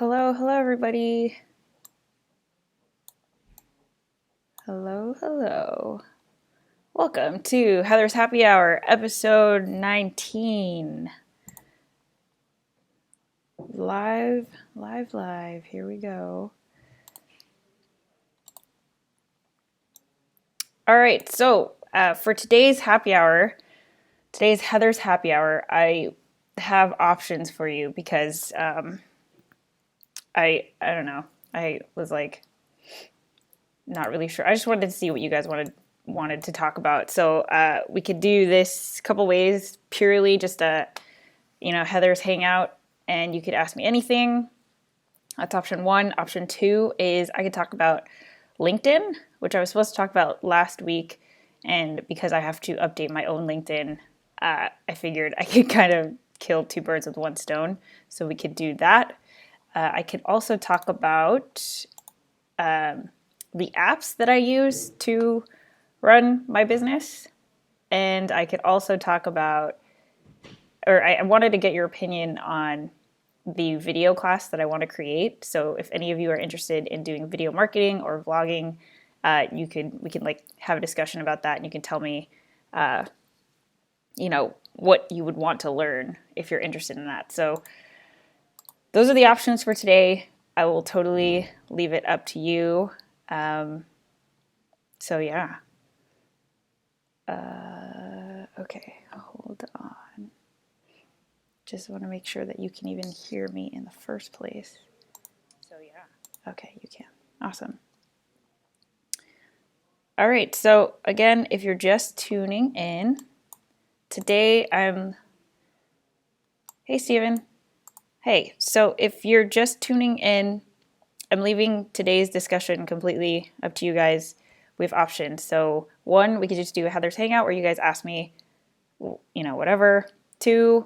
Hello, everybody. Hello. Welcome to Heather's Happy Hour, episode 19. Live. Here we go. All right, so for today's happy hour, today's Heather's Happy Hour, I have options for you because I don't know. I was like not really sure. I just wanted to see what you guys wanted to talk about. So we could do this a couple ways, purely just Heather's Hangout, and you could ask me anything. That's option one. Option two is I could talk about LinkedIn, which I was supposed to talk about last week, and because I have to update my own LinkedIn, I figured I could kind of kill two birds with one stone. So we could do that. I could also talk about the apps that I use to run my business. And I could also talk about, or I wanted to get your opinion on the video class that I want to create. So if any of you are interested in doing video marketing or vlogging, we can like have a discussion about that, and you can tell me, what you would want to learn if you're interested in that. So those are the options for today. I will totally leave it up to you. So yeah. Okay, hold on. Just want to make sure that you can even hear me in the first place. So yeah. Okay, you can. Awesome. All right, so again, if you're just tuning in, today Hey, Steven. Hey, so if you're just tuning in, I'm leaving today's discussion completely up to you guys. We have options. So one, we could just do a Heather's Hangout where you guys ask me, whatever. Two,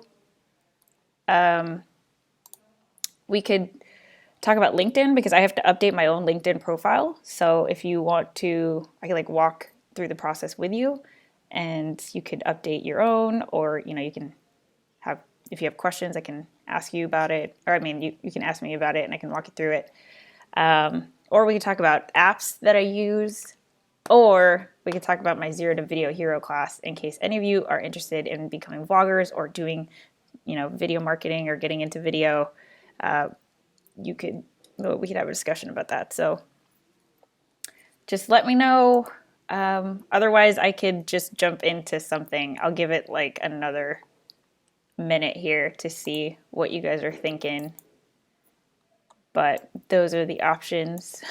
we could talk about LinkedIn because I have to update my own LinkedIn profile. So if you want to, I can walk through the process with you, and you could update your own, or you can have, if you have questions, I can ask you about it, or you can ask me about it and I can walk you through it. Or we could talk about apps that I use, or we could talk about my Zero to Video Hero class in case any of you are interested in becoming vloggers or doing, video marketing or getting into video. We could have a discussion about that. So just let me know. Otherwise, I could just jump into something. I'll give it like another minute here to see what you guys are thinking. But those are the options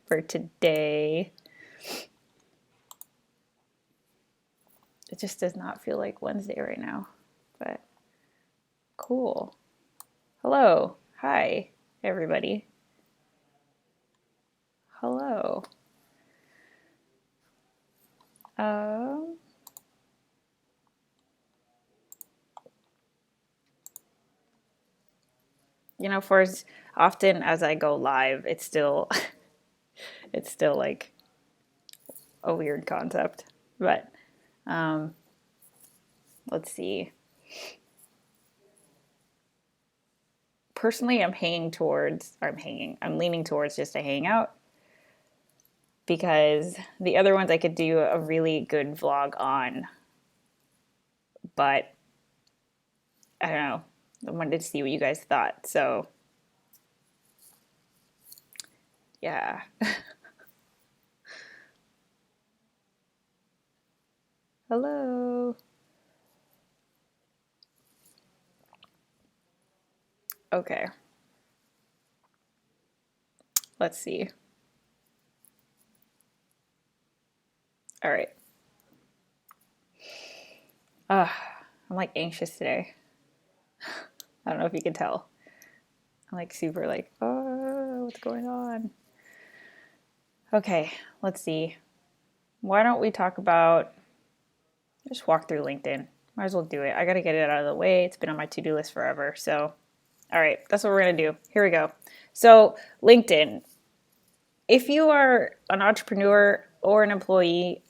for today. It just does not feel like Wednesday right now, but cool. Hello. Hi, everybody. Hello. For as often as I go live, it's still like a weird concept. But let's see. Personally, I'm leaning towards just a hangout, because the other ones I could do a really good vlog on, but I don't know. I wanted to see what you guys thought. So yeah. Hello. Okay. Let's see. All right. I'm like anxious today. I don't know if you can tell. I'm like super oh, what's going on? Okay, let's see. Why don't we talk about, just walk through LinkedIn. Might as well do it. I got to get it out of the way. It's been on my to-do list forever. So, all right, that's what we're going to do. Here we go. So, LinkedIn. If you are an entrepreneur or an employee,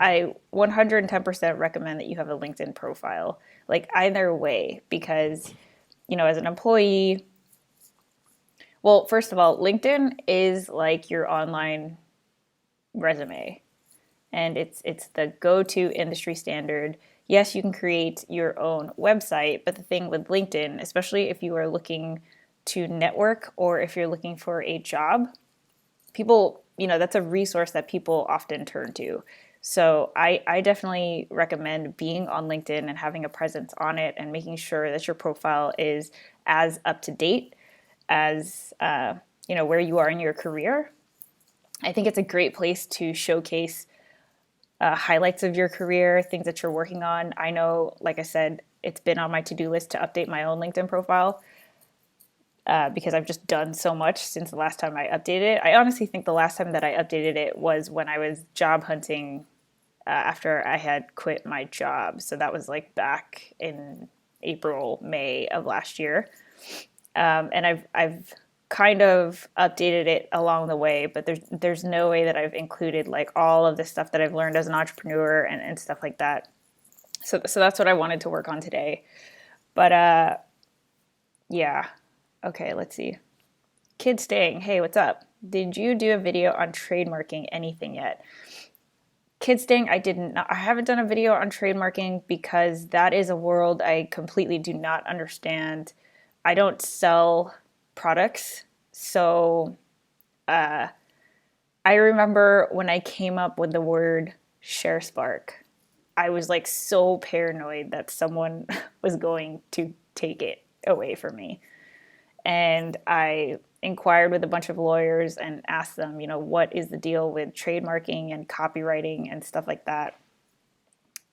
I 110% recommend that you have a LinkedIn profile. Like either way, because, as an employee, Well, first of all, LinkedIn is like your online resume, and it's the go-to industry standard. Yes, you can create your own website, but the thing with LinkedIn, especially if you are looking to network or if you're looking for a job, people, that's a resource that people often turn to. So I definitely recommend being on LinkedIn and having a presence on it and making sure that your profile is as up to date as where you are in your career. I think it's a great place to showcase highlights of your career, things that you're working on. I know, like I said, it's been on my to-do list to update my own LinkedIn profile because I've just done so much since the last time I updated it. I honestly think the last time that I updated it was when I was job hunting after I had quit my job. So that was like back in April, May of last year. And I've kind of updated it along the way, but there's no way that I've included like all of the stuff that I've learned as an entrepreneur and stuff like that. So that's what I wanted to work on today. But yeah. Okay, let's see. Kid staying. Hey, what's up? Did you do a video on trademarking anything yet? Kid staying, I haven't done a video on trademarking because that is a world I completely do not understand. I don't sell products. So I remember when I came up with the word Sharespark, I was like so paranoid that someone was going to take it away from me. And I inquired with a bunch of lawyers and asked them, what is the deal with trademarking and copywriting and stuff like that.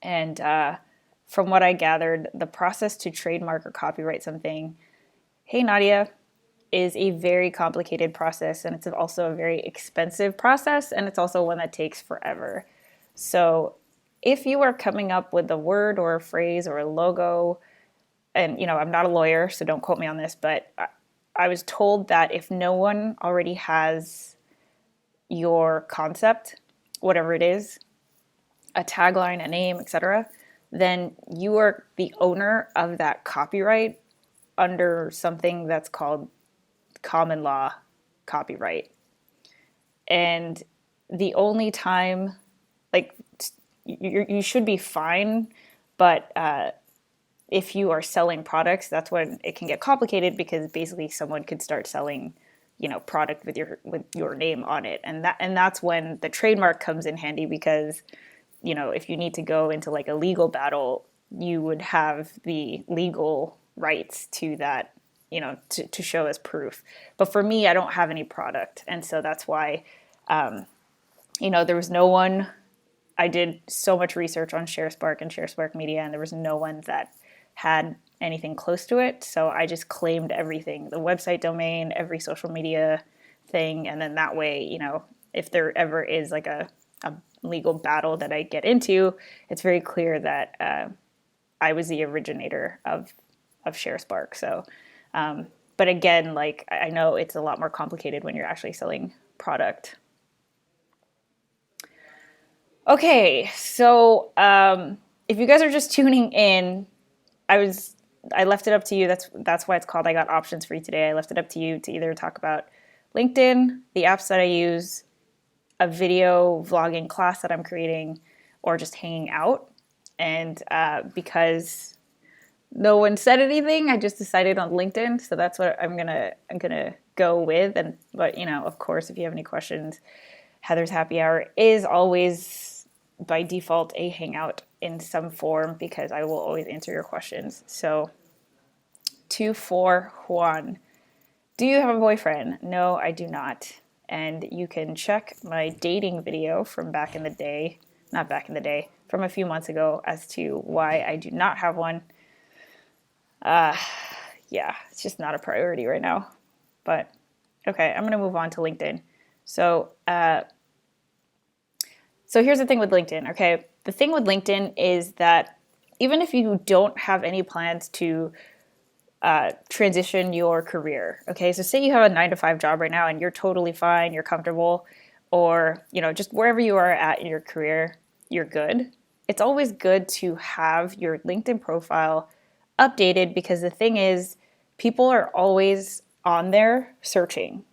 And from what I gathered, the process to trademark or copyright something, hey Nadia, is a very complicated process, and it's also a very expensive process, and it's also one that takes forever. So if you are coming up with a word or a phrase or a logo, and I'm not a lawyer, so don't quote me on this, but I was told that if no one already has your concept, whatever it is, a tagline, a name, etc., then you are the owner of that copyright under something that's called common law copyright. And the only time, like, you should be fine, but if you are selling products, that's when it can get complicated because basically someone could start selling, product with your name on it, and that's when the trademark comes in handy because, if you need to go into like a legal battle, you would have the legal rights to that, to show as proof. But for me, I don't have any product, and so that's why, there was no one. I did so much research on Sharespark and Sharespark Media, and there was no one that had anything close to it. So I just claimed everything, the website domain, every social media thing. And then that way, if there ever is like a legal battle that I get into, it's very clear that I was the originator of Sharespark. So, but again, like I know it's a lot more complicated when you're actually selling product. Okay, so if you guys are just tuning in, I left it up to you. That's why it's called I Got Options for You today. I left it up to you to either talk about LinkedIn, the apps that I use, a video vlogging class that I'm creating, or just hanging out. And because no one said anything, I just decided on LinkedIn. So that's what I'm gonna go with. But of course, if you have any questions, Heather's Happy Hour is always by default a hangout in some form because I will always answer your questions. So 24 Juan, do you have a boyfriend? No, I do not. And you can check my dating video from back in the day, not back in the day, from a few months ago as to why I do not have one. Yeah, it's just not a priority right now. But okay, I'm going to move on to LinkedIn. So here's the thing with LinkedIn, okay? The thing with LinkedIn is that even if you don't have any plans to transition your career, okay? So say you have a 9-to-5 job right now and you're totally fine, you're comfortable, or, just wherever you are at in your career, you're good. It's always good to have your LinkedIn profile updated because the thing is, people are always on there searching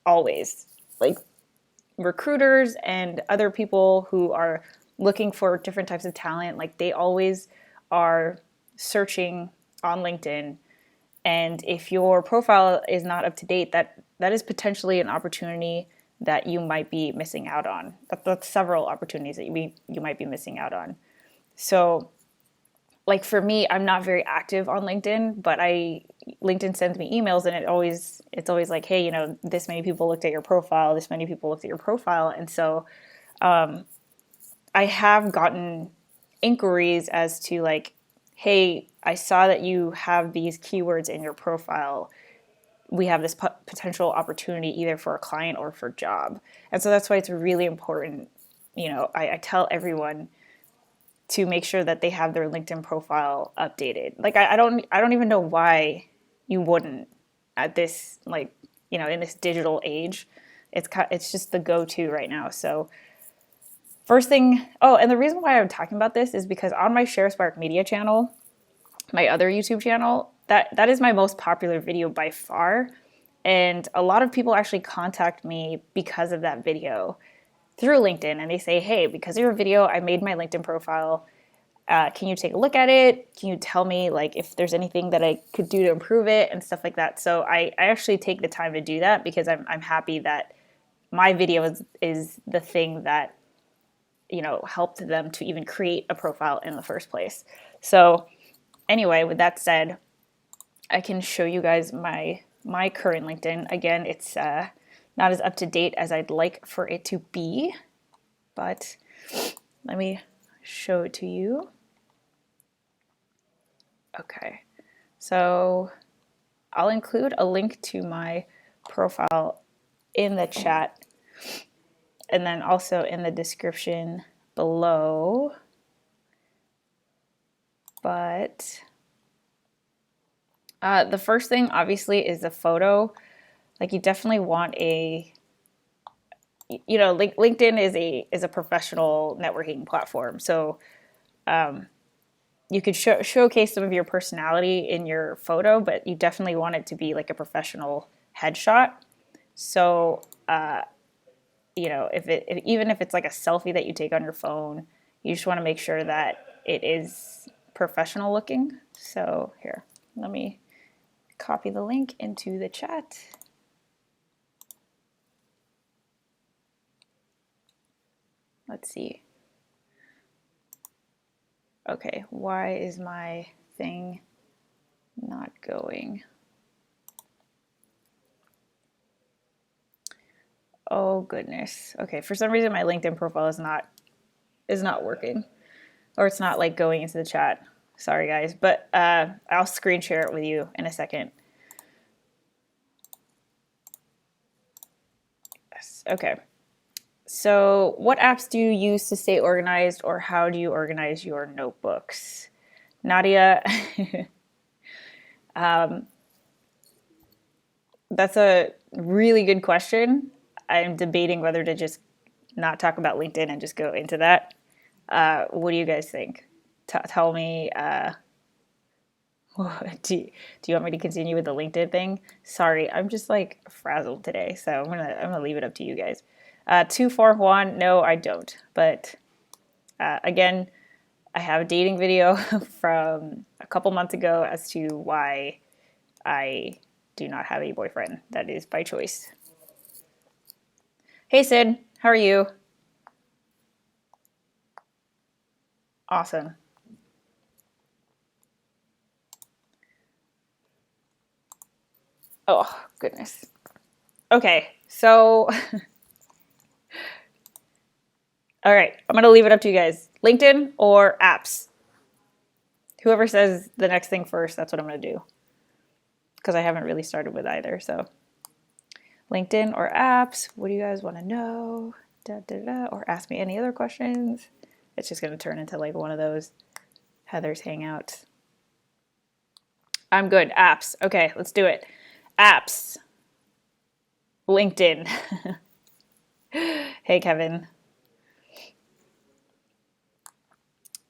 always. Like recruiters and other people who are looking for different types of talent, like they always are searching on LinkedIn. And if your profile is not up to date, that is potentially an opportunity that you might be missing out on. That's several opportunities that you might be missing out on. So like for me, I'm not very active on LinkedIn, but LinkedIn sends me emails and it's always like, hey, this many people looked at your profile, this many people looked at your profile. And so I have gotten inquiries as to like, hey, I saw that you have these keywords in your profile. We have this potential opportunity either for a client or for a job. And so that's why it's really important. I tell everyone to make sure that they have their LinkedIn profile updated. Like I don't even know why you wouldn't at this, like, in this digital age. It's just the go-to right now. So first thing, and the reason why I'm talking about this is because on my Sharespark Media channel, my other YouTube channel, that is my most popular video by far. And a lot of people actually contact me because of that video through LinkedIn. And they say, hey, because of your video, I made my LinkedIn profile. Can you take a look at it? Can you tell me like if there's anything that I could do to improve it and stuff like that? So I actually take the time to do that because I'm happy that my video is the thing that, helped them to even create a profile in the first place. So anyway, with that said, I can show you guys my current LinkedIn. Again, it's not as up to date as I'd like for it to be, but let me show it to you. Okay, so I'll include a link to my profile in the chat and then also in the description below. But the first thing obviously is a photo. Like you definitely want LinkedIn is a professional networking platform. So you could showcase some of your personality in your photo, but you definitely want it to be like a professional headshot. So, even if it's like a selfie that you take on your phone, you just want to make sure that it is professional looking. So here, let me copy the link into the chat. Let's see. Okay, why is my thing not going? Oh goodness. Okay, for some reason my LinkedIn profile is not working, or it's not like going into the chat. Sorry guys, but I'll screen share it with you in a second. Yes. Okay. So what apps do you use to stay organized, or how do you organize your notebooks? Nadia, that's a really good question. I'm debating whether to just not talk about LinkedIn and just go into that. What do you guys think? Tell me, do you want me to continue with the LinkedIn thing? Sorry, I'm just like frazzled today, so I'm gonna leave it up to you guys. 241, no, I don't. But again, I have a dating video from a couple months ago as to why I do not have a boyfriend. That is by choice. Hey Sid, how are you? Awesome. Oh, goodness. Okay, so all right, I'm going to leave it up to you guys. LinkedIn or apps? Whoever says the next thing first, that's what I'm going to do. Because I haven't really started with either, so. LinkedIn or apps? What do you guys want to know? Or ask me any other questions. It's just going to turn into like one of those Heather's Hangouts. I'm good. Apps. Okay, let's do it. Apps. LinkedIn. Hey, Kevin.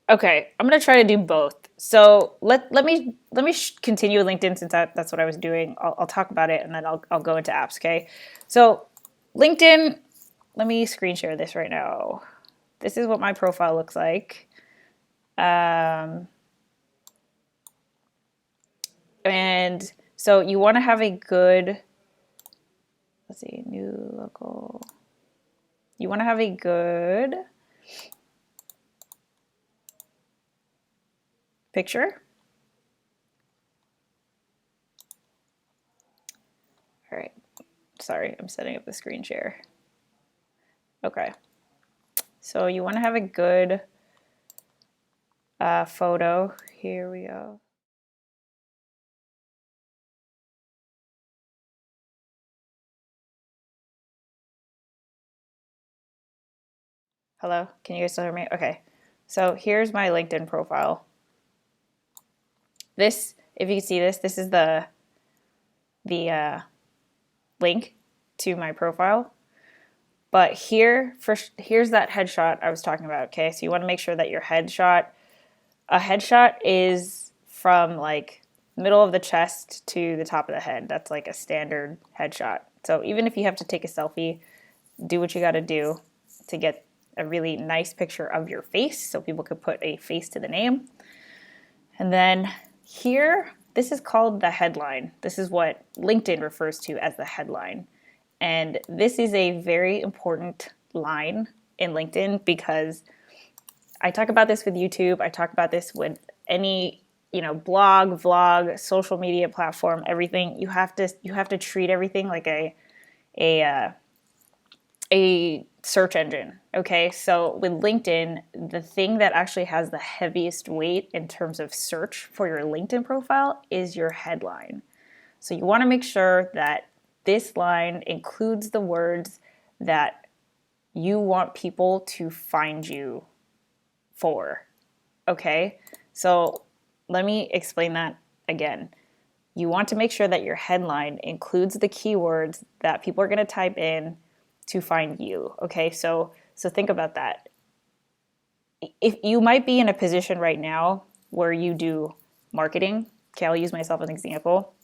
Okay, I'm going to try to do both. So let me continue with LinkedIn since that's what I was doing. I'll talk about it and then I'll go into apps. Okay. So LinkedIn, let me screen share this right now. This is what my profile looks like. And so you want to have a good, let's see, new local. You want to have a good picture. All right. Sorry, I'm setting up the screen share. Okay. So you want to have a good photo. Here we go. Hello, can you guys still hear me? Okay, so here's my LinkedIn profile. This, if you can see this, this is the link to my profile. But here's that headshot I was talking about. Okay, so you want to make sure that your headshot, a headshot is from like middle of the chest to the top of the head. That's like a standard headshot. So even if you have to take a selfie, do what you got to do to get a really nice picture of your face so people could put a face to the name. And then here, this is called the headline. This is what LinkedIn refers to as the headline. And this is a very important line in LinkedIn because I talk about this with YouTube. I talk about this with any, blog, vlog, social media platform, everything. You have to treat everything like a search engine. Okay, so with LinkedIn, the thing that actually has the heaviest weight in terms of search for your LinkedIn profile is your headline. So you want to make sure that this line includes the words that you want people to find you for. Okay, so let me explain that again. You want to make sure that your headline includes the keywords that people are going to type in to find you. Okay, so think about that. If you might be in a position right now where you do marketing, okay, I'll use myself as an example.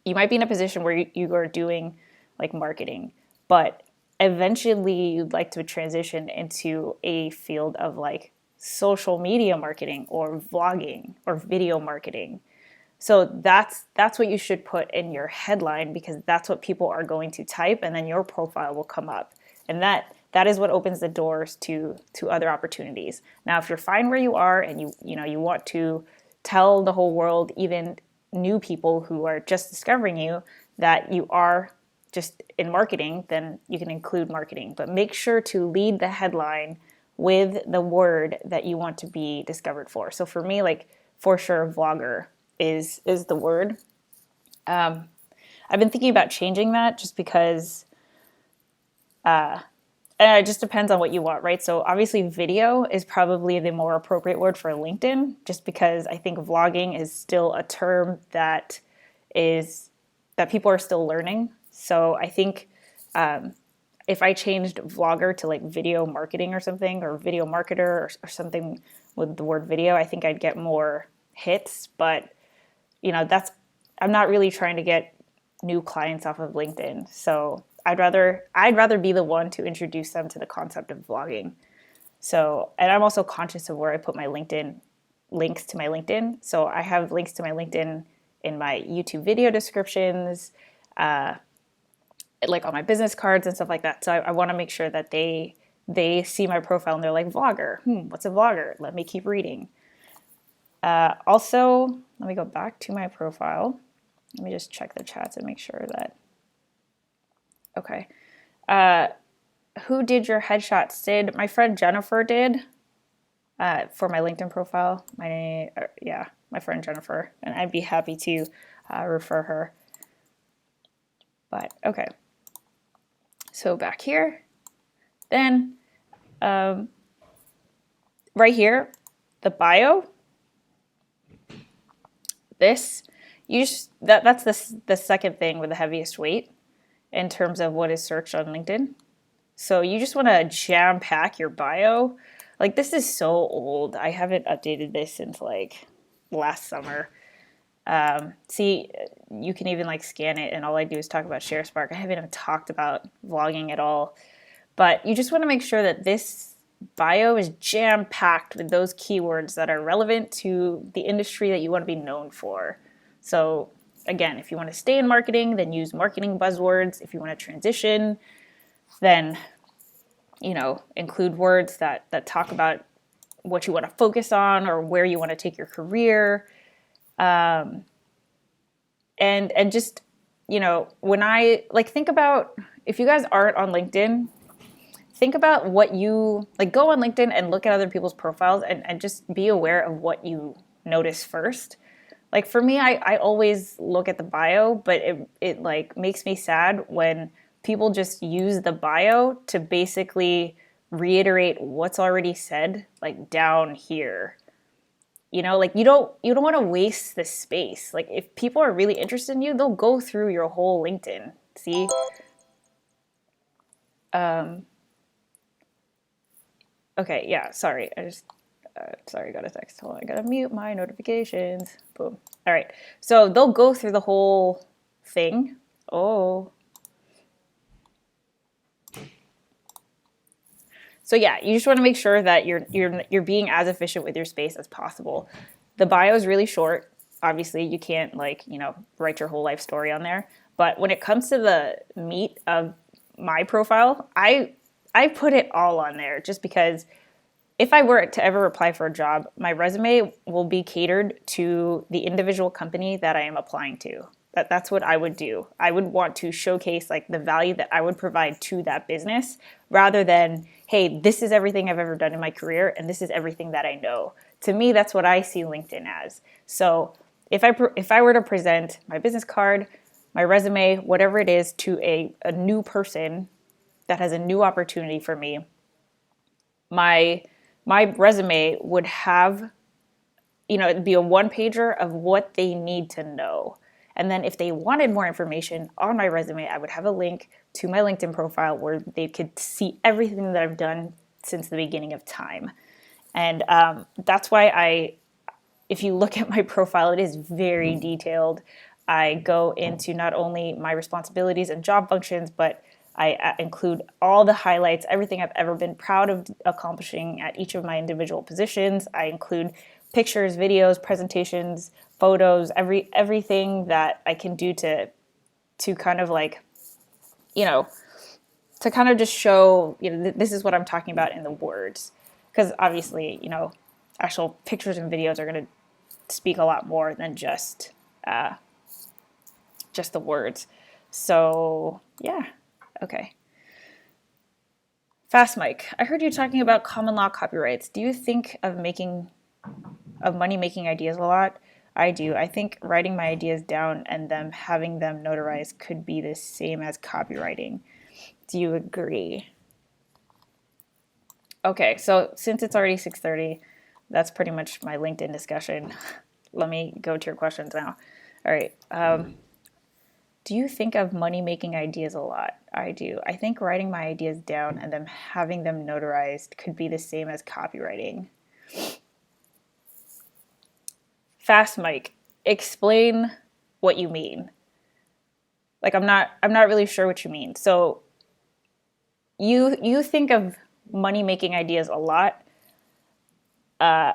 You might be in a position where you are doing like marketing, but eventually you'd like to transition into a field of like social media marketing or vlogging or video marketing. So that's what you should put in your headline because that's what people are going to type and then your profile will come up. And that is what opens the doors to other opportunities. Now, if you're fine where you are and you want to tell the whole world, even new people who are just discovering you, that you are just in marketing, then you can include marketing. But make sure to lead the headline with the word that you want to be discovered for. So for me, like for sure, vlogger is the word. I've been thinking about changing that just because and it just depends on what you want, right? So obviously video is probably the more appropriate word for LinkedIn just because I think vlogging is still a term that people are still learning. So I think if I changed vlogger to like video marketing or something or video marketer or something with the word video, I think I'd get more hits, but I'm not really trying to get new clients off of LinkedIn. So I'd rather be the one to introduce them to the concept of vlogging. So, and I'm also conscious of where I put my LinkedIn links to my LinkedIn. So I have links to my LinkedIn in my YouTube video descriptions, like on my business cards and stuff like that. So I want to make sure that they see my profile and they're like, vlogger, what's a vlogger? Let me keep reading. Also, let me go back to my profile. Let me just check the chats and make sure that, okay. Who did your headshot, Sid? My friend Jennifer did for my LinkedIn profile. My friend Jennifer, and I'd be happy to refer her. But okay, so back here, then right here, the bio. That's the second thing with the heaviest weight in terms of what is searched on LinkedIn. So you just want to jam pack your bio. Like this is so old. I haven't updated this since like last summer. See, you can even like scan it, and all I do is talk about Sharespark. I haven't even talked about vlogging at all. But you just want to make sure that this bio is jam-packed with those keywords that are relevant to the industry that you want to be known for. So again, if you want to stay in marketing, then use marketing buzzwords. If you want to transition, then, you know, include words that talk about what you want to focus on or where you want to take your career. And just, you know, when I like think about, if you guys aren't on LinkedIn, think about what you like, go on LinkedIn and look at other people's profiles and just be aware of what you notice first. Like for me, I always look at the bio, but it like makes me sad when people just use the bio to basically reiterate what's already said, like down here. You know, like you don't want to waste the space. Like if people are really interested in you, they'll go through your whole LinkedIn. See? Okay, yeah, sorry. I got a text. Hold on, I gotta mute my notifications. Boom. All right. So they'll go through the whole thing. Oh. So yeah, you just want to make sure that you're being as efficient with your space as possible. The bio is really short. Obviously, you can't like, you know, write your whole life story on there. But when it comes to the meat of my profile, I put it all on there just because if I were to ever apply for a job, my resume will be catered to the individual company that I am applying to. That's what I would do. I would want to showcase like the value that I would provide to that business rather than, hey, this is everything I've ever done in my career and this is everything that I know. To me, that's what I see LinkedIn as. So if I were to present my business card, my resume, whatever it is to a new person that has a new opportunity for me, my resume would have, you know, it'd be a one-pager of what they need to know. And then if they wanted more information on my resume, I would have a link to my LinkedIn profile where they could see everything that I've done since the beginning of time. And that's why if you look at my profile, it is very detailed. I go into not only my responsibilities and job functions, but I include all the highlights, everything I've ever been proud of accomplishing at each of my individual positions. I include pictures, videos, presentations, photos, everything that I can do to kind of like, you know, to kind of just show, you know, this is what I'm talking about in the words. Because obviously, you know, actual pictures and videos are going to speak a lot more than just the words. So yeah, okay. Fast Mike, I heard you talking about common law copyrights. Do you think of money making ideas a lot? I do. I think writing my ideas down and having them notarized could be the same as copywriting. Do you agree? Okay, so since it's already 6:30, that's pretty much my LinkedIn discussion. Let me go to your questions now. All right. Do you think of money making ideas a lot? I do. I think writing my ideas down and having them notarized could be the same as copywriting. Fast Mike, explain what you mean. Like I'm not really sure what you mean. So you think of money making ideas a lot. I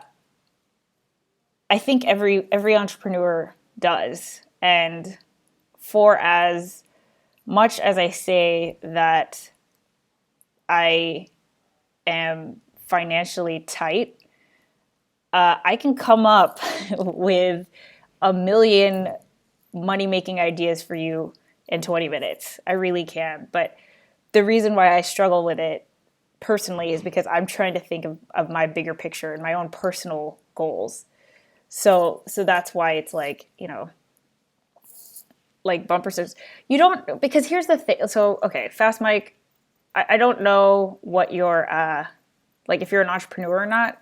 think every entrepreneur does. And for as much as I say that I am financially tight, I can come up with a million money-making ideas for you in 20 minutes. I really can. But the reason why I struggle with it personally is because I'm trying to think of my bigger picture and my own personal goals. So that's why it's like, you know, like bumper stickers. You don't, because here's the thing. So, okay, Fast Mike, I don't know what your, like if you're an entrepreneur or not,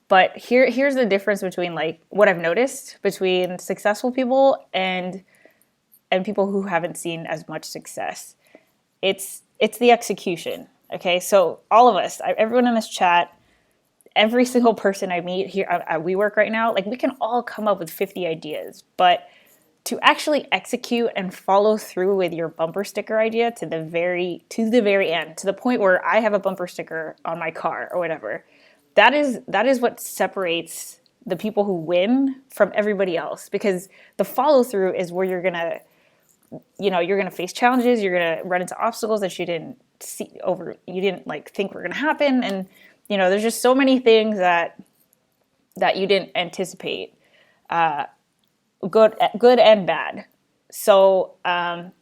but here's the difference between like what I've noticed between successful people and people who haven't seen as much success. It's the execution. Okay. So all of us, everyone in this chat, every single person I meet here at WeWork right now, like we can all come up with 50 ideas, but to actually execute and follow through with your bumper sticker idea to the very end, to the point where I have a bumper sticker on my car or whatever, that is what separates the people who win from everybody else. Because the follow through is where you're gonna face challenges, you're gonna run into obstacles that you didn't like think were gonna happen, and there's just so many things that you didn't anticipate. Good and bad. So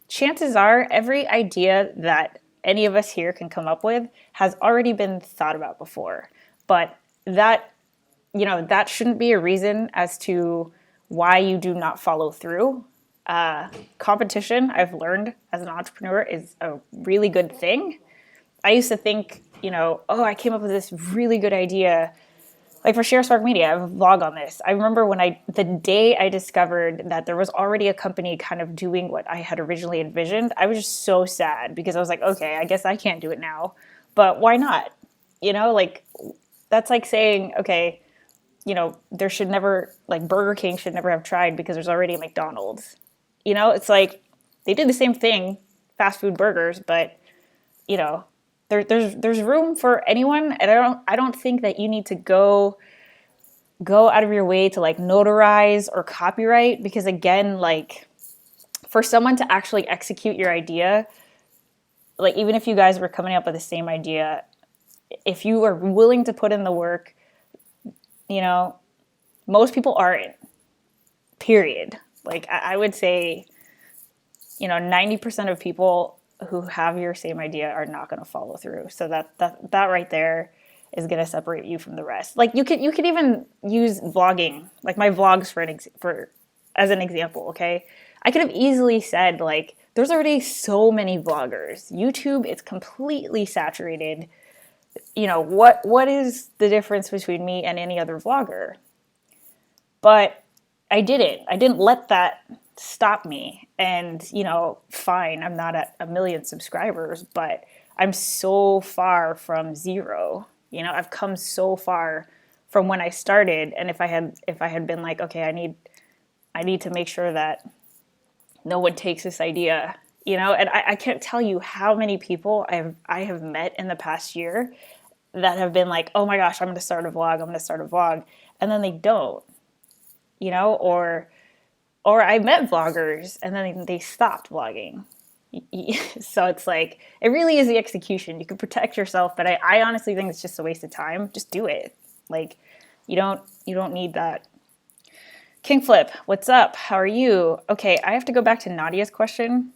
chances are every idea that any of us here can come up with has already been thought about before. But that shouldn't be a reason as to why you do not follow through. Competition, I've learned as an entrepreneur, is a really good thing. I used to think, I came up with this really good idea. Like for Sharespark Media, I have a vlog on this. I remember the day I discovered that there was already a company kind of doing what I had originally envisioned, I was just so sad because I was like, okay, I guess I can't do it now, but why not? Like that's like saying, okay, there should never, like Burger King should never have tried because there's already a McDonald's. It's like they did the same thing, fast food burgers, but there's room for anyone, and I don't think that you need to go out of your way to like notarize or copyright, because again, like for someone to actually execute your idea, like even if you guys were coming up with the same idea, if you are willing to put in the work, most people aren't, period. Like I would say, 90% of people who have your same idea are not going to follow through. So that right there is going to separate you from the rest. Like you could even use vlogging, like my vlogs as an example. Okay, I could have easily said like, there's already so many vloggers. YouTube, it's completely saturated. What is the difference between me and any other vlogger? But I didn't let that stop me. And, fine, I'm not at 1 million subscribers, but I'm so far from zero. I've come so far from when I started. And if I had been like, okay, I need to make sure that no one takes this idea, and I can't tell you how many people I have met in the past year that have been like, oh my gosh, I'm going to start a vlog. And then they don't, or I met vloggers and then they stopped vlogging. So it's like, it really is the execution. You can protect yourself, but I honestly think it's just a waste of time. Just do it. Like, you don't need that. Kingflip, what's up? How are you? Okay, I have to go back to Nadia's question.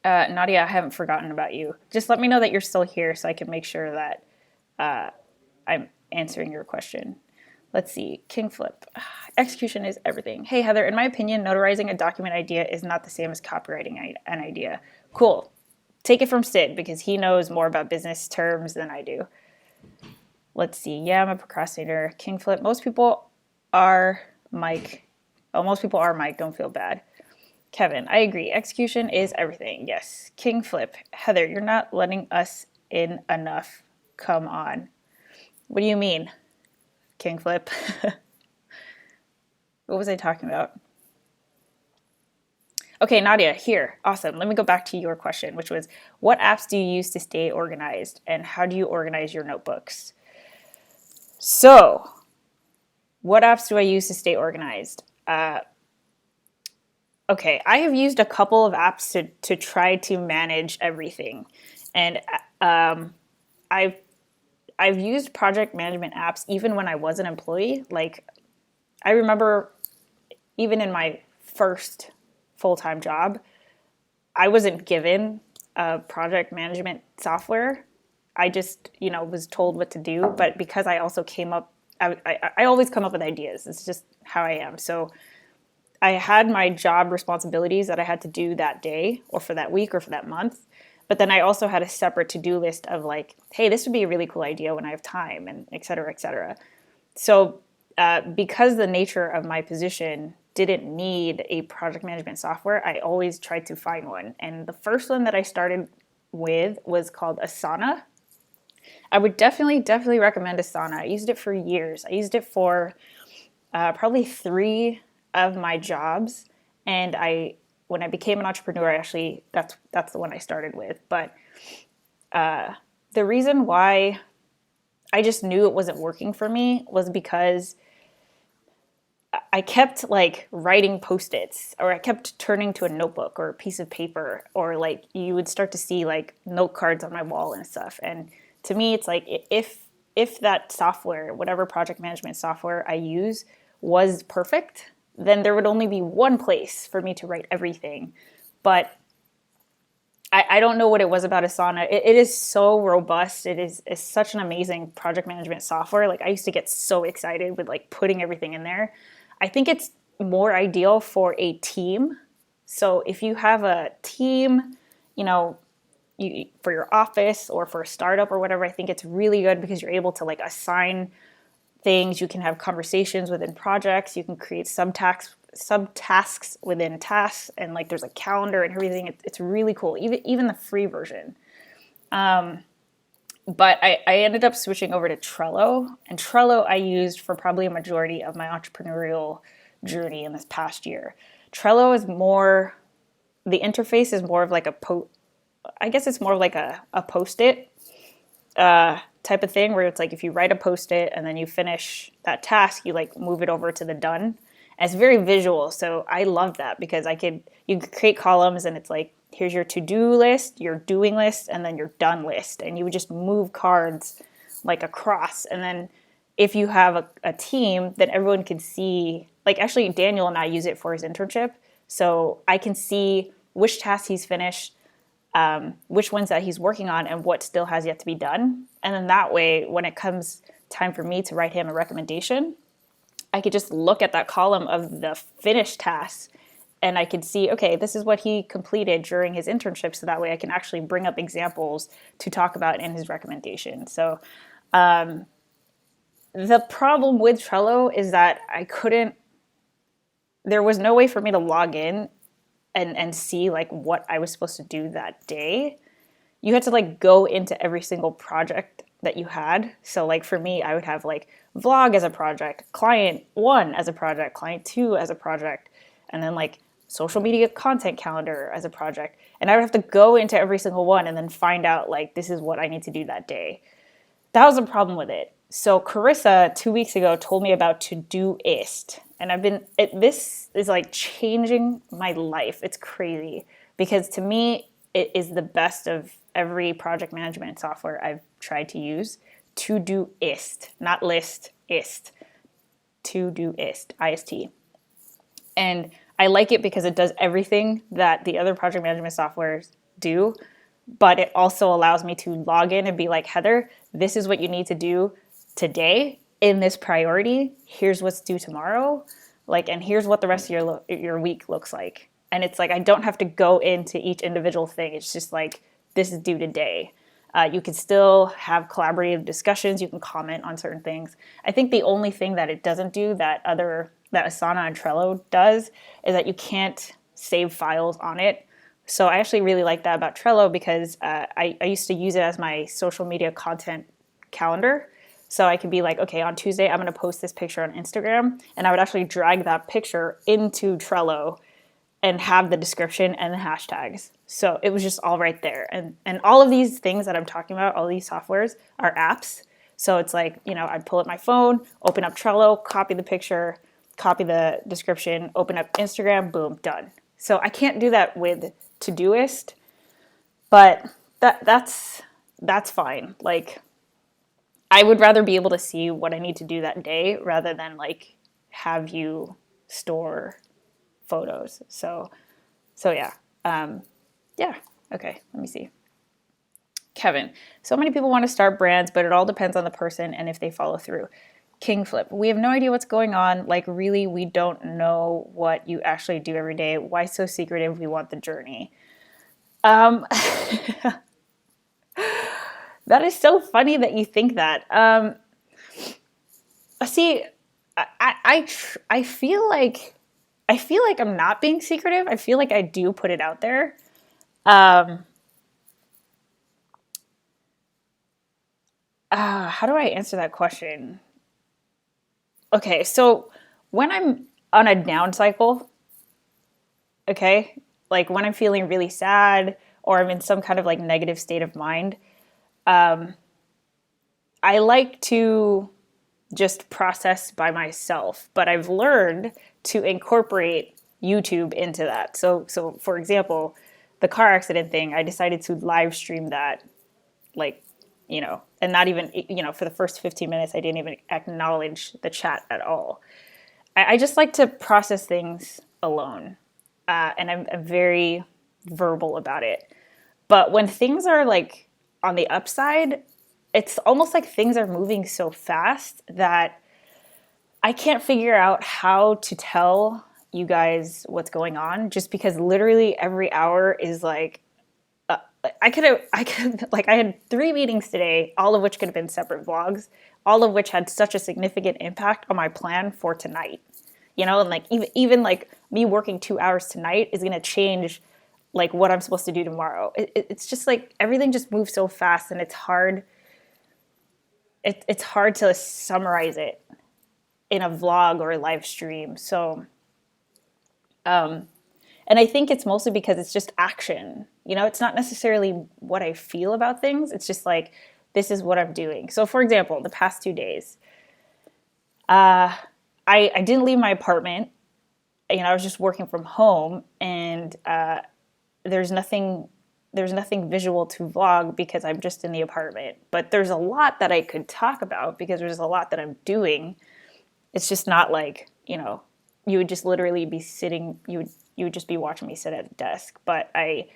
Nadia, I haven't forgotten about you. Just let me know that you're still here so I can make sure that I'm answering your question. Let's see. Kingflip. Execution is everything. Hey, Heather, in my opinion, notarizing a document idea is not the same as copywriting an idea. Cool. Take it from Sid because he knows more about business terms than I do. Let's see. Yeah, I'm a procrastinator. Kingflip. Most people are Mike. Oh, most people are Mike. Don't feel bad. Kevin, I agree. Execution is everything. Yes. Kingflip. Heather, you're not letting us in enough. Come on. What do you mean? Kingflip. What was I talking about? Okay, Nadia, here. Awesome. Let me go back to your question, which was, what apps do you use to stay organized, and how do you organize your notebooks? So, what apps do I use to stay organized? Okay, I have used a couple of apps to try to manage everything. And I've used project management apps even when I was an employee. Like, I remember even in my first full-time job, I wasn't given a project management software. I just, was told what to do. But because I also I always come up with ideas. It's just how I am. So I had my job responsibilities that I had to do that day or for that week or for that month. But then I also had a separate to-do list of like, hey, this would be a really cool idea when I have time, and et cetera, et cetera. So because the nature of my position didn't need a project management software, I always tried to find one. And the first one that I started with was called Asana. I would definitely recommend Asana. I used it for years. I used it for probably 3 of my jobs, and when I became an entrepreneur, that's the one I started with. But the reason why I just knew it wasn't working for me was because I kept like writing post-its, or I kept turning to a notebook or a piece of paper, or like you would start to see like note cards on my wall and stuff. And to me, it's like if that software, whatever project management software I use, was perfect, then there would only be one place for me to write everything. But I don't know what it was about Asana. It is so robust. It's such an amazing project management software. Like I used to get so excited with like putting everything in there. I think it's more ideal for a team. So if you have a team, for your office or for a startup or whatever, I think it's really good because you're able to like assign things. You can have conversations within projects. You can create subtasks within tasks, and like there's a calendar and everything. It's really cool, even the free version. But I ended up switching over to Trello, and Trello I used for probably a majority of my entrepreneurial journey in this past year. Trello is more, the interface is more of like I guess it's more like a post-it type of thing, where it's like if you write a post-it and then you finish that task, you like move it over to the done. And it's very visual, so I love that because you could create columns, and it's like, here's your to-do list, your doing list, and then your done list. And you would just move cards like across. And then if you have a team, then everyone can see, like actually Daniel and I use it for his internship. So I can see which tasks he's finished, which ones that he's working on, and what still has yet to be done. And then that way, when it comes time for me to write him a recommendation, I could just look at that column of the finished tasks, and I could see, okay, this is what he completed during his internship. So that way I can actually bring up examples to talk about in his recommendation. So the problem with Trello is that there was no way for me to log in and see like what I was supposed to do that day. You had to like go into every single project that you had. So like for me, I would have like vlog as a project, client 1 as a project, client 2 as a project, and then like social media content calendar as a project. And I would have to go into every single one and then find out like, this is what I need to do that day. That was a problem with it. So Carissa 2 weeks ago told me about Todoist, and this is like changing my life. It's crazy because to me, it is the best of every project management software I've tried to use. Todoist, not list, ist. Todoist, IST. And I like it because it does everything that the other project management softwares do, but it also allows me to log in and be like, Heather, this is what you need to do today in this priority. Here's what's due tomorrow. And here's what the rest of your week looks like. And it's like, I don't have to go into each individual thing. It's just like, this is due today. You can still have collaborative discussions. You can comment on certain things. I think the only thing that it doesn't do that Asana and Trello does is that you can't save files on it. So I actually really like that about Trello because I used to use it as my social media content calendar. So I could be like, okay, on Tuesday, I'm going to post this picture on Instagram. And I would actually drag that picture into Trello and have the description and the hashtags. So it was just all right there. And all of these things that I'm talking about, all these softwares are apps. So it's like, I'd pull up my phone, open up Trello, copy the picture, copy the description, open up Instagram, boom, done. So I can't do that with Todoist, but that's fine. Like, I would rather be able to see what I need to do that day rather than like have you store photos. So yeah. Yeah. Okay. Let me see. Kevin, so many people want to start brands, but it all depends on the person and if they follow through. King Flip, we have no idea what's going on. Like, really, we don't know what you actually do every day. Why so secretive? We want the journey. That is so funny that you think that. See, I feel like I'm not being secretive. I feel like I do put it out there. How do I answer that question? Okay, so when I'm on a down cycle, okay, like when I'm feeling really sad or I'm in some kind of like negative state of mind, I like to just process by myself, but I've learned to incorporate YouTube into that. So for example, the car accident thing, I decided to live stream that, like, and not even, for the first 15 minutes, I didn't even acknowledge the chat at all. I just like to process things alone, and I'm very verbal about it. But when things are like on the upside, it's almost like things are moving so fast that I can't figure out how to tell you guys what's going on, just because literally every hour is like, I had 3 meetings today, all of which could have been separate vlogs, all of which had such a significant impact on my plan for tonight. And like even like me working 2 hours tonight is going to change like what I'm supposed to do tomorrow. It's just like everything just moves so fast, and it's hard. It's hard to summarize it in a vlog or a live stream. So, and I think it's mostly because it's just action. It's not necessarily what I feel about things. It's just like, this is what I'm doing. So for example, the past 2 days, I didn't leave my apartment. I was just working from home, and there's nothing visual to vlog because I'm just in the apartment. But there's a lot that I could talk about because there's a lot that I'm doing. It's just not like, you would just literally be sitting, you would just be watching me sit at a desk. But I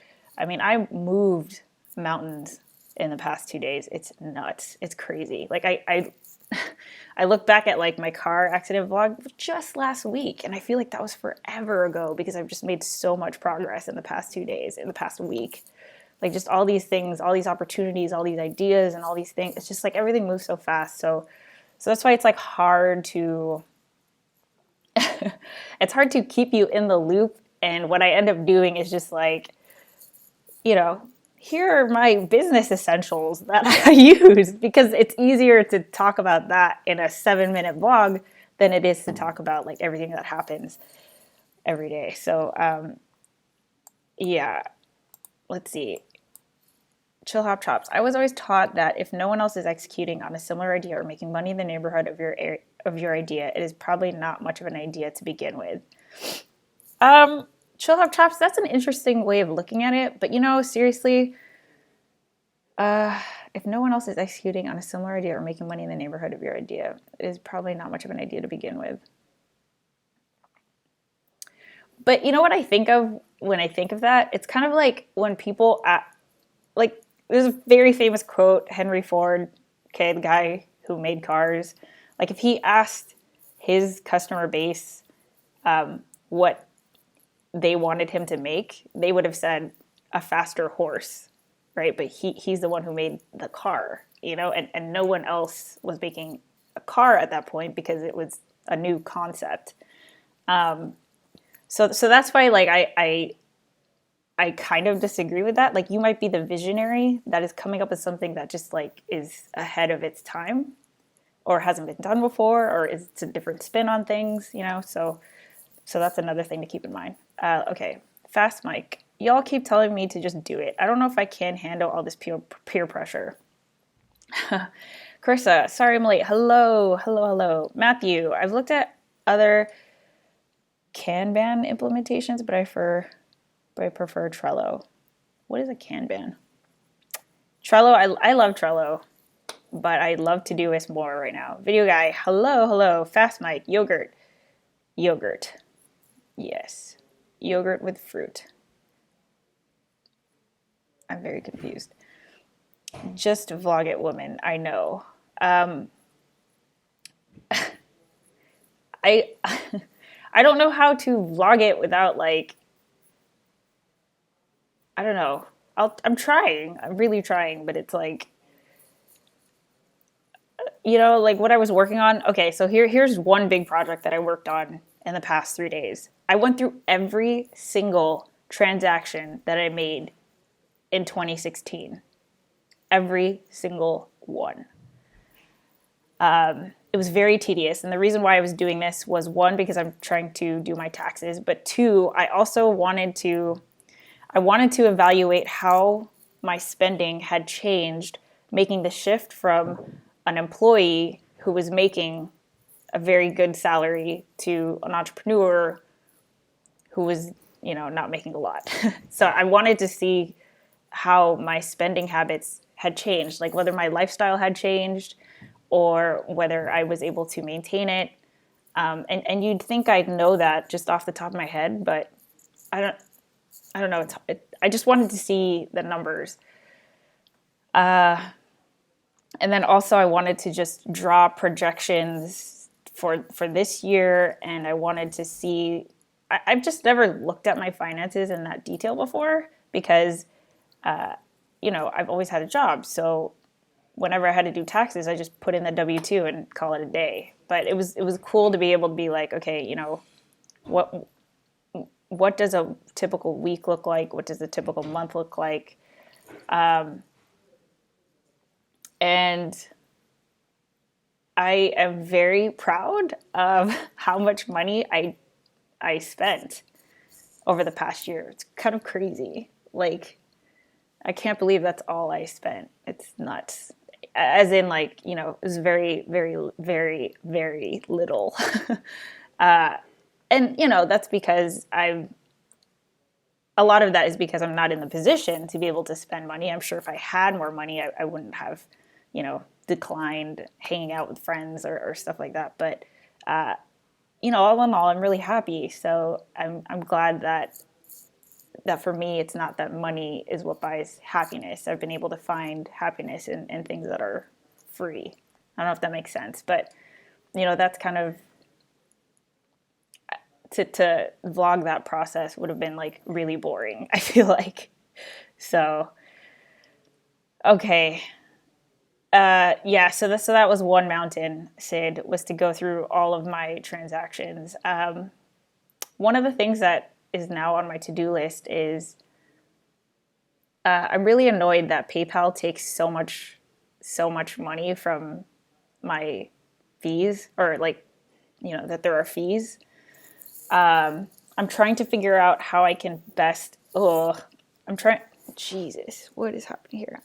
moved mountains in the past 2 days. It's nuts. It's crazy. Like I look back at like my car accident vlog just last week, and I feel like that was forever ago because I've just made so much progress in the past 2 days, in the past week. Like just all these things, all these opportunities, all these ideas, and all these things. It's just like everything moves so fast. So that's why it's like hard to it's hard to keep you in the loop. And what I end up doing is just like, here are my business essentials that I use, because it's easier to talk about that in a 7-minute vlog than it is to talk about like everything that happens every day. So, yeah, let's see. Chill Hop Chops. I was always taught that if no one else is executing on a similar idea or making money in the neighborhood of your idea, it is probably not much of an idea to begin with. Chill Hop Chops, that's an interesting way of looking at it. But seriously, if no one else is executing on a similar idea or making money in the neighborhood of your idea, it is probably not much of an idea to begin with. But you know what I think of when I think of that? It's kind of like when people like, there's a very famous quote, Henry Ford, okay, the guy who made cars. Like if he asked his customer base what they wanted him to make, they would have said a faster horse, right? But he's the one who made the car, and no one else was making a car at that point because it was a new concept. So that's why like I kind of disagree with that. Like you might be the visionary that is coming up with something that just like is ahead of its time or hasn't been done before, or it's a different spin on things, so that's another thing to keep in mind. Okay, Fast Mike. Y'all keep telling me to just do it. I don't know if I can handle all this peer pressure. Carissa, sorry I'm late. Hello. Matthew, I've looked at other Kanban implementations, but I prefer Trello. What is a Kanban? Trello, I love Trello, but I'd love to do this more right now. Video guy, hello. Fast Mike, yogurt. Yes, yogurt with fruit. I'm very confused. Just vlog it, woman. I know. I I don't know how to vlog it without like, I don't know. I'm trying. I'm really trying, but it's like, like what I was working on. Okay, so here's one big project that I worked on in the past 3 days. I went through every single transaction that I made in 2016. Every single one. It was very tedious. And the reason why I was doing this was, one, because I'm trying to do my taxes, but two, I also wanted to evaluate how my spending had changed, making the shift from an employee who was making a very good salary to an entrepreneur who was, not making a lot. So I wanted to see how my spending habits had changed, like whether my lifestyle had changed or whether I was able to maintain it. And you'd think I'd know that just off the top of my head, but I don't know. I just wanted to see the numbers. And then also I wanted to just draw projections for this year, and I wanted to see. I've just never looked at my finances in that detail before because, I've always had a job. So whenever I had to do taxes, I just put in the W-2 and call it a day. But it was cool to be able to be like, okay, what does a typical week look like? What does a typical month look like? And I am very proud of how much money I spent over the past year. It's kind of crazy. Like, I can't believe that's all I spent. It's nuts. As in, like, it was very, very, very, very little. And, that's because a lot of that is because I'm not in the position to be able to spend money. I'm sure if I had more money, I wouldn't have, declined hanging out with friends or stuff like that. But, all in all, I'm really happy. So I'm glad that for me, it's not that money is what buys happiness. I've been able to find happiness in things that are free. I don't know if that makes sense, but, that's kind of, to vlog that process would have been like really boring, I feel like. So, okay. Yeah, so that was one mountain, Sid, was to go through all of my transactions. One of the things that is now on my to-do list is I'm really annoyed that PayPal takes so much money from my fees, or like, that there are fees. I'm trying to figure out how I can best, Jesus, what is happening here?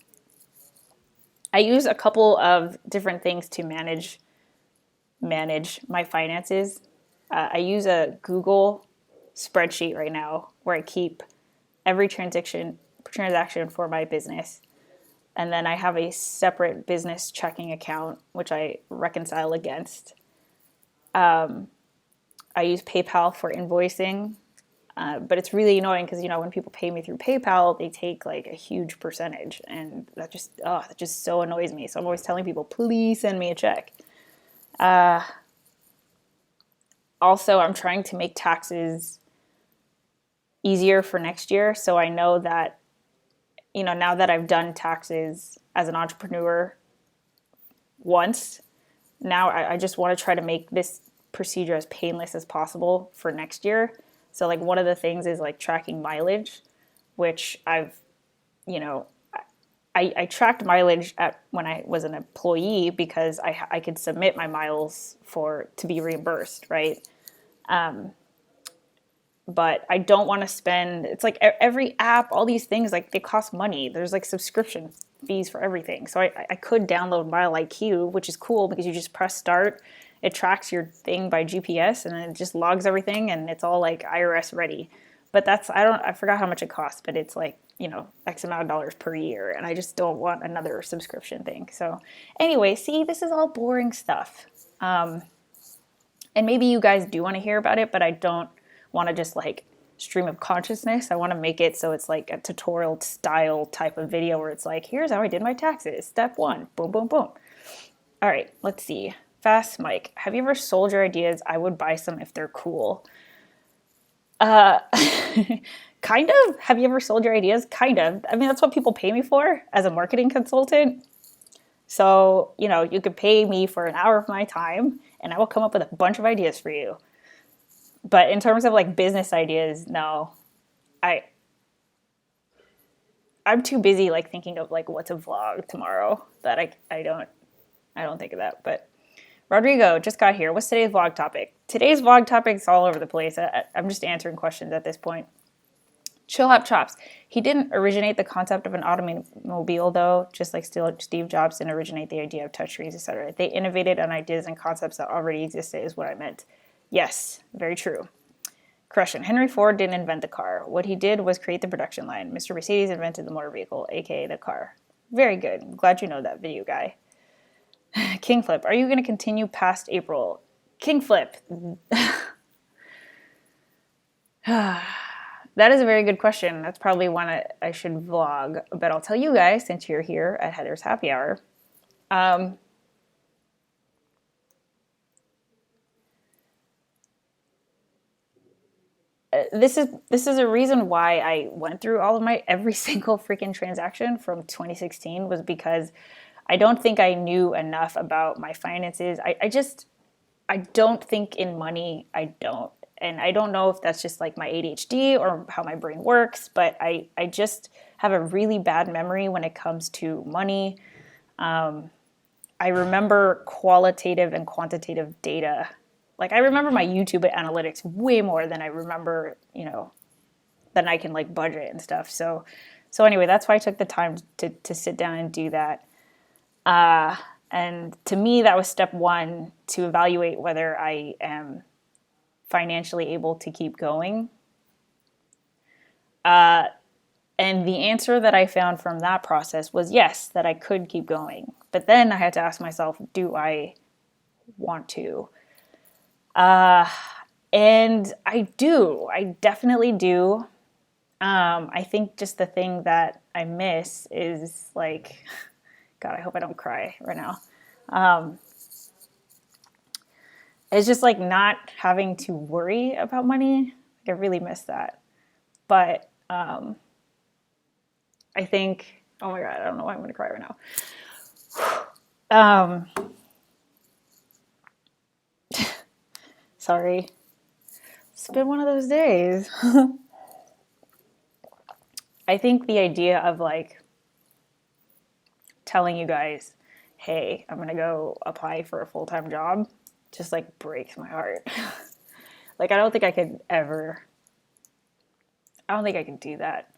I use a couple of different things to manage my finances. I use a Google spreadsheet right now where I keep every transaction for my business. And then I have a separate business checking account, which I reconcile against. I use PayPal for invoicing, but it's really annoying because, when people pay me through PayPal, they take like a huge percentage, and that just so annoys me. So I'm always telling people, please send me a check. Also, I'm trying to make taxes easier for next year. So I know that, now that I've done taxes as an entrepreneur once, now I just want to try to make this procedure as painless as possible for next year. So like one of the things is like tracking mileage, which I tracked mileage when I was an employee because I could submit my miles to be reimbursed, right? But I don't want to spend, it's like every app, all these things, like they cost money. There's like subscription fees for everything. So I could download Mile IQ, which is cool because you just press start, it tracks your thing by GPS, and then it just logs everything, and it's all like IRS ready. But I forgot how much it costs, but it's like, X amount of dollars per year, and I just don't want another subscription thing. So anyway, see, this is all boring stuff. And maybe you guys do want to hear about it, but I don't want to just like stream of consciousness. I want to make it so it's like a tutorial style type of video where it's like, here's how I did my taxes. Step 1, boom, boom, boom. All right, let's see. Fast Mike, have you ever sold your ideas? I would buy some if they're cool. Kind of. Have you ever sold your ideas? Kind of. I mean, that's what people pay me for as a marketing consultant. So, you could pay me for an hour of my time and I will come up with a bunch of ideas for you. But in terms of like business ideas, no. I'm too busy like thinking of like what to vlog tomorrow that I don't think of that. But Rodrigo just got here. What's today's vlog topic? Today's vlog topic is all over the place. I'm just answering questions at this point. Chillhop Chops. He didn't originate the concept of an automobile, though, just like Steve Jobs didn't originate the idea of touchscreens, etc. They innovated on ideas and concepts that already existed, is what I meant. Yes, very true. Correction. Henry Ford didn't invent the car. What he did was create the production line. Mr. Mercedes invented the motor vehicle, aka the car. Very good. I'm glad you know that, video guy. King Flip. Are you going to continue past April? King Flip. That is a very good question. That's probably one I should vlog, but I'll tell you guys since you're here at Heather's Happy Hour. This is a reason why I went through all of every single freaking transaction from 2016 was because I don't think I knew enough about my finances. I don't think in money. I don't. And I don't know if that's just like my ADHD or how my brain works, but I just have a really bad memory when it comes to money. I remember qualitative and quantitative data. Like I remember my YouTube analytics way more than I remember, than I can like budget and stuff. So anyway, that's why I took the time to sit down and do that. And to me, that was step one to evaluate whether I am financially able to keep going. And the answer that I found from that process was yes, that I could keep going. But then I had to ask myself, do I want to? And I do. I definitely do. I think just the thing that I miss is like, God, I hope I don't cry right now. It's just like not having to worry about money. I really miss that. But I think, oh my God, I don't know why I'm going to cry right now. Sorry. It's been one of those days. I think the idea of like telling you guys, hey, I'm going to go apply for a full-time job just like breaks my heart. Like, I don't think I could do that,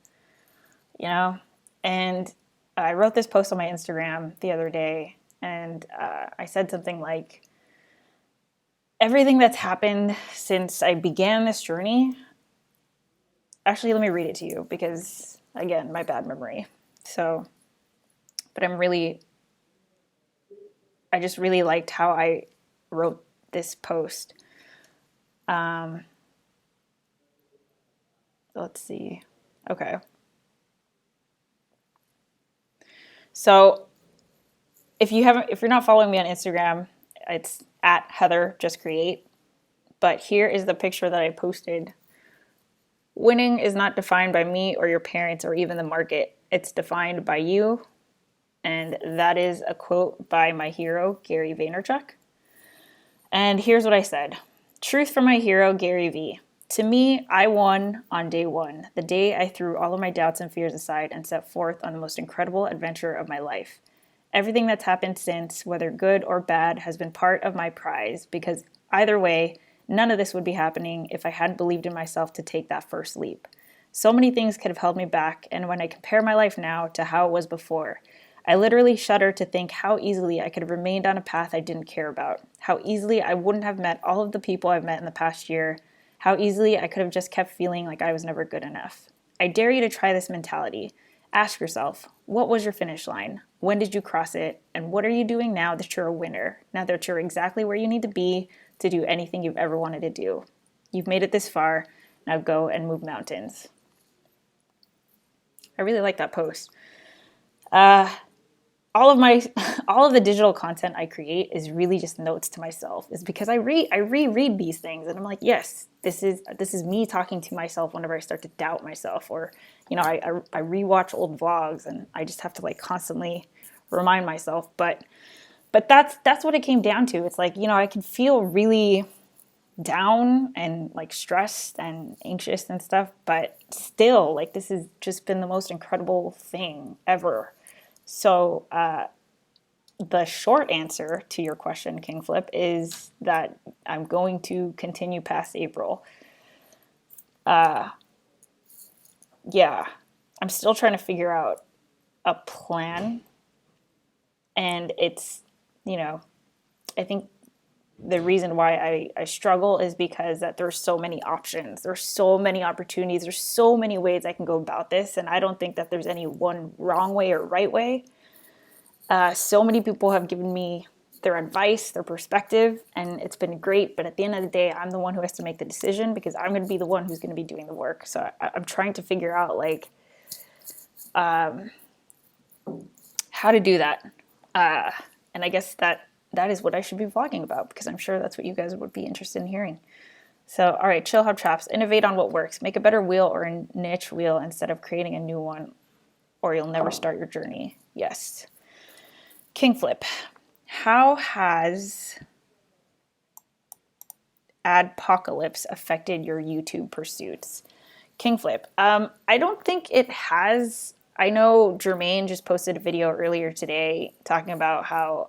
And I wrote this post on my Instagram the other day, and I said something like, everything that's happened since I began this journey, actually, let me read it to you because, again, my bad memory. So, but I just really liked how I wrote this post. Let's see. Okay. So if you're not following me on Instagram, it's at HeatherJustCreate. But here is the picture that I posted. Winning is not defined by me or your parents or even the market. It's defined by you. And that is a quote by my hero, Gary Vaynerchuk. And here's what I said. Truth from my hero, Gary V. To me, I won on day one, the day I threw all of my doubts and fears aside and set forth on the most incredible adventure of my life. Everything that's happened since, whether good or bad, has been part of my prize because either way, none of this would be happening if I hadn't believed in myself to take that first leap. So many things could have held me back, and when I compare my life now to how it was before, I literally shudder to think how easily I could have remained on a path I didn't care about, how easily I wouldn't have met all of the people I've met in the past year, how easily I could have just kept feeling like I was never good enough. I dare you to try this mentality. Ask yourself, what was your finish line? When did you cross it? And what are you doing now that you're a winner? Now that you're exactly where you need to be to do anything you've ever wanted to do. You've made it this far. Now go and move mountains. I really like that post. All of the digital content I create is really just notes to myself. It's because I reread these things and I'm like, yes, this is me talking to myself whenever I start to doubt myself, or I rewatch old vlogs and I just have to like constantly remind myself. But that's what it came down to. It's like, I can feel really down and like stressed and anxious and stuff, but still, like, this has just been the most incredible thing ever. So the short answer to your question, King Flip, is that I'm going to continue past April. Yeah, I'm still trying to figure out a plan. And it's, I think the reason why I struggle is because that there's so many options. There's so many opportunities. There's so many ways I can go about this. And I don't think that there's any one wrong way or right way. So many people have given me their advice, their perspective, and it's been great. But at the end of the day, I'm the one who has to make the decision because I'm going to be the one who's going to be doing the work. So I'm trying to figure out how to do that. And I guess that is what I should be vlogging about because I'm sure that's what you guys would be interested in hearing. So, all right, chill hub traps. Innovate on what works. Make a better wheel or a niche wheel instead of creating a new one, or you'll never start your journey. Yes. King Flip. How has adpocalypse affected your YouTube pursuits? King Flip. I don't think it has. I know Jermaine just posted a video earlier today talking about how,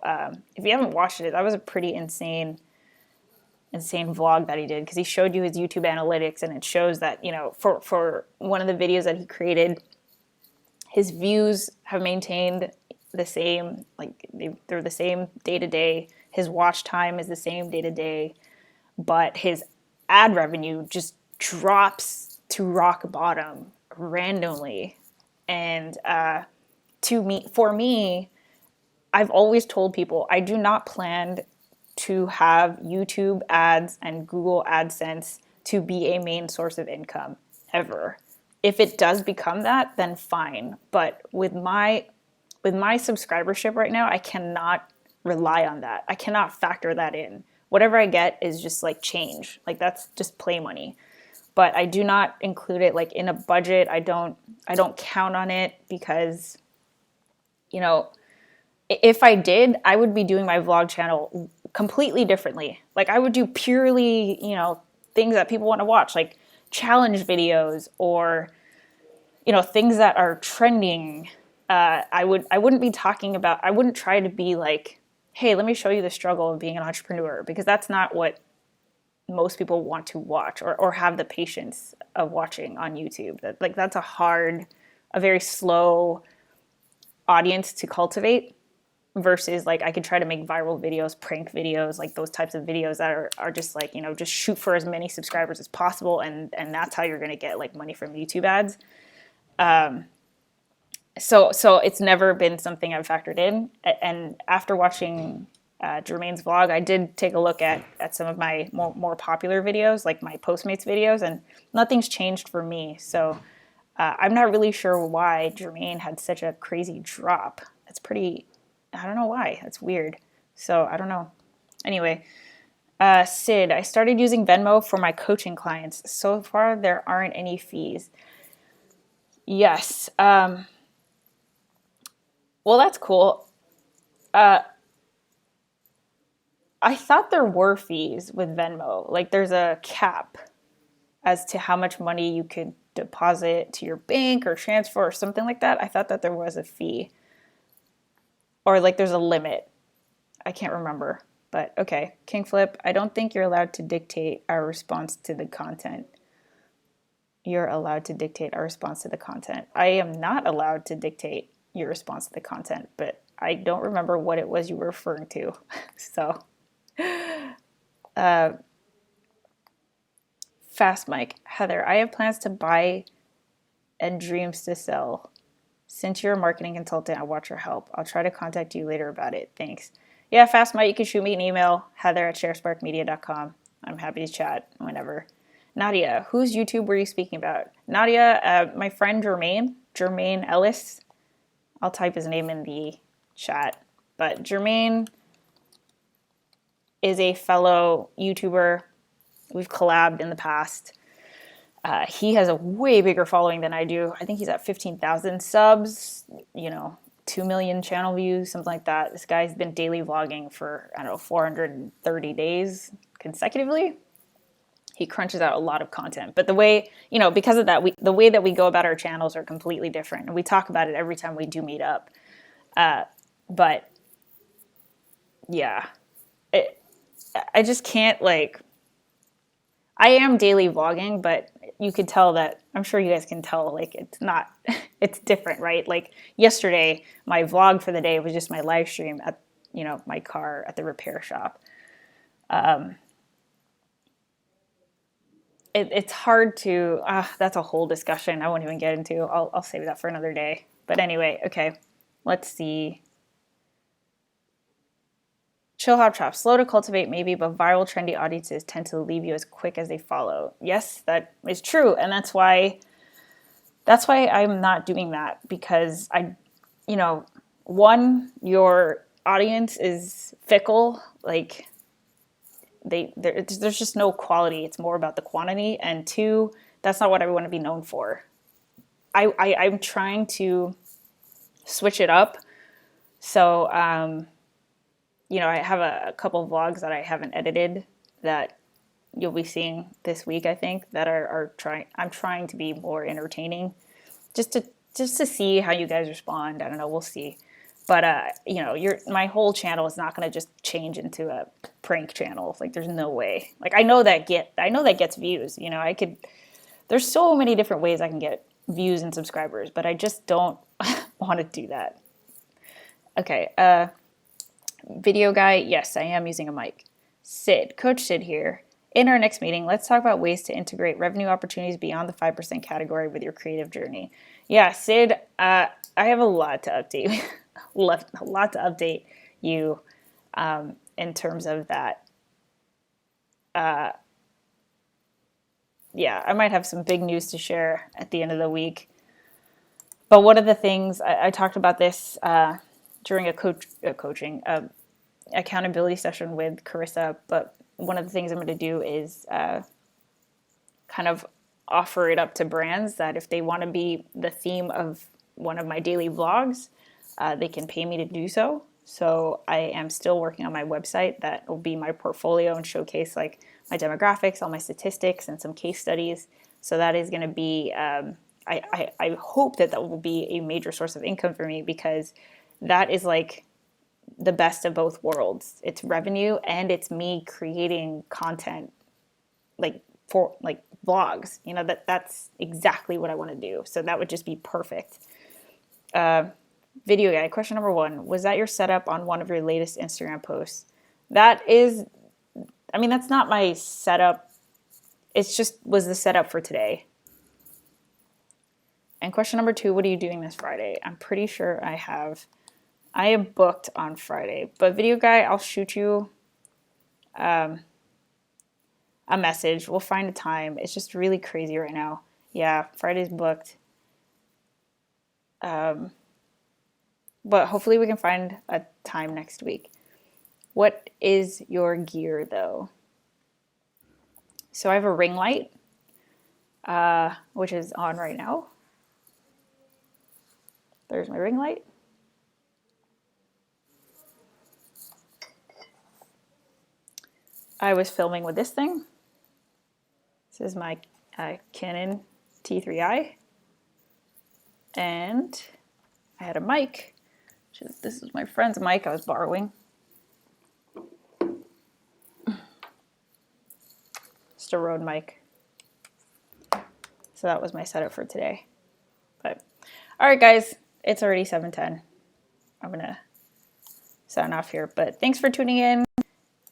if you haven't watched it, that was a pretty insane vlog that he did because he showed you his YouTube analytics and it shows that, for one of the videos that he created, his views have maintained the same, they're the same day to day. His watch time is the same day to day, but his ad revenue just drops to rock bottom randomly. And for me, I've always told people I do not plan to have YouTube ads and Google AdSense to be a main source of income ever. If it does become that, then fine. But with my subscribership right now, I cannot rely on that. I cannot factor that in. Whatever I get is just change. That's just play money. But I do not include it in a budget. I don't count on it because, if I did, I would be doing my vlog channel completely differently. I would do purely, things that people want to watch, like challenge videos or, things that are trending. I wouldn't be talking about, I wouldn't try to be hey, let me show you the struggle of being an entrepreneur, because that's not what most people want to watch or have the patience of watching on YouTube. That's a very slow audience to cultivate versus I could try to make viral videos, prank videos, those types of videos that are just just shoot for as many subscribers as possible. And that's how you're going to get money from YouTube ads. So it's never been something I've factored in. And after watching Jermaine's vlog, I did take a look at some of my more popular videos, like my Postmates videos, and nothing's changed for me. So I'm not really sure why Jermaine had such a crazy drop. It's pretty, I don't know why. That's weird. So I don't know. Anyway, Sid, I started using Venmo for my coaching clients. So far, there aren't any fees. Yes. Well, that's cool. I thought there were fees with Venmo. There's a cap as to how much money you could deposit to your bank or transfer or something like that. I thought that there was a fee. Or there's a limit. I can't remember. But okay, King Flip, I don't think you're allowed to dictate our response to the content. You're allowed to dictate our response to the content. I am not allowed to dictate your response to the content, but I don't remember what it was you were referring to. So... Fast Mike, Heather, I have plans to buy and dreams to sell. Since you're a marketing consultant, I want your help. I'll try to contact you later about it. Thanks. Yeah, Fast Mike, you can shoot me an email, heather@sharesparkmedia.com. I'm happy to chat whenever. Nadia, whose YouTube were you speaking about? Nadia, my friend Jermaine Ellis. I'll type his name in the chat. But Jermaine is a fellow YouTuber. We've collabed in the past. He has a way bigger following than I do. I think he's at 15,000 subs, 2 million channel views, something like that. This guy's been daily vlogging for, 430 days consecutively. He crunches out a lot of content. But the way, because of that, the way that we go about our channels are completely different. And we talk about it every time we do meet up. But yeah, I just can't, like, I am daily vlogging, but you could tell that, I'm sure you guys can tell, like, it's not, it's different, right? Like, yesterday, my vlog for the day was just my live stream at, you know, my car at the repair shop. It's hard to, that's a whole discussion I won't even get into. I'll save that for another day. But anyway, okay, let's see. Chill Hop Chop, slow to cultivate maybe, but viral trendy audiences tend to leave you as quick as they follow. Yes, that is true. And that's why I'm not doing that, because you know, one, your audience is fickle. Like, there's just no quality. It's more about the quantity. And two, that's not what I want to be known for. I'm trying to switch it up. So, you know, I have a couple of vlogs that I haven't edited that you'll be seeing this week, I think, that I'm trying to be more entertaining, just to see how you guys respond. I don't know, we'll see. But you know, my whole channel is not going to just change into a prank channel. Like, there's no way. Like, I know that gets views. You know, there's so many different ways I can get views and subscribers, but I just don't want to do that. Okay, video guy, yes, I am using a mic. Sid, Coach Sid here. In our next meeting, let's talk about ways to integrate revenue opportunities beyond the 5% category with your creative journey. Yeah, Sid, I have a lot to update. A lot to update you in terms of that. Yeah, I might have some big news to share at the end of the week. But one of the things, I talked about this during a accountability session with Carissa, but one of the things I'm going to do is kind of offer it up to brands that if they want to be the theme of one of my daily vlogs, they can pay me to do so. So I am still working on my website that will be my portfolio and showcase like my demographics, all my statistics, and some case studies. So that is going to be, I hope that will be a major source of income for me, because that is like the best of both worlds. It's revenue and it's me creating content like for like vlogs. You know, that's exactly what I want to do. So that would just be perfect. Video guy, question number 1. Was that your setup on one of your latest Instagram posts? That is, I mean, that's not my setup. It's just was the setup for today. And question number 2, what are you doing this Friday? I'm pretty sure I am booked on Friday. But video guy, I'll shoot you a message. We'll find a time. It's just really crazy right now. Yeah, Friday's booked. But hopefully we can find a time next week. What is your gear though? So I have a ring light, which is on right now. There's my ring light. I was filming with this thing. This is my Canon T3i. And I had a mic. This is my friend's mic I was borrowing. Just a Rode mic. So that was my setup for today. But all right, guys, it's already 7:10. I'm gonna sign off here. But thanks for tuning in.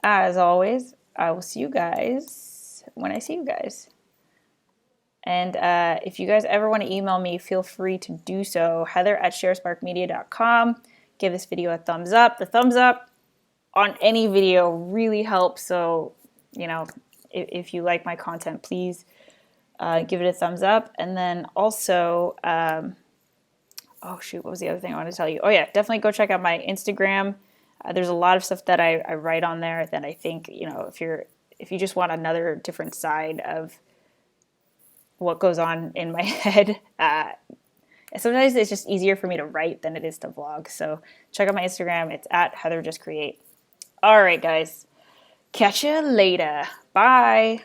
As always, I will see you guys when I see you guys. And if you guys ever want to email me, feel free to do so. Heather@sharesparkmedia.com. Give this video a thumbs up. The thumbs up on any video really helps. So, you know, if you like my content, please give it a thumbs up. And then also, oh shoot, what was the other thing I wanted to tell you? Oh yeah, definitely go check out my Instagram. There's a lot of stuff that I write on there that I think, you know, if you just want another different side of what goes on in my head, sometimes it's just easier for me to write than it is to vlog. So check out my Instagram. It's @HeatherJustCreate. All right, guys. Catch you later. Bye.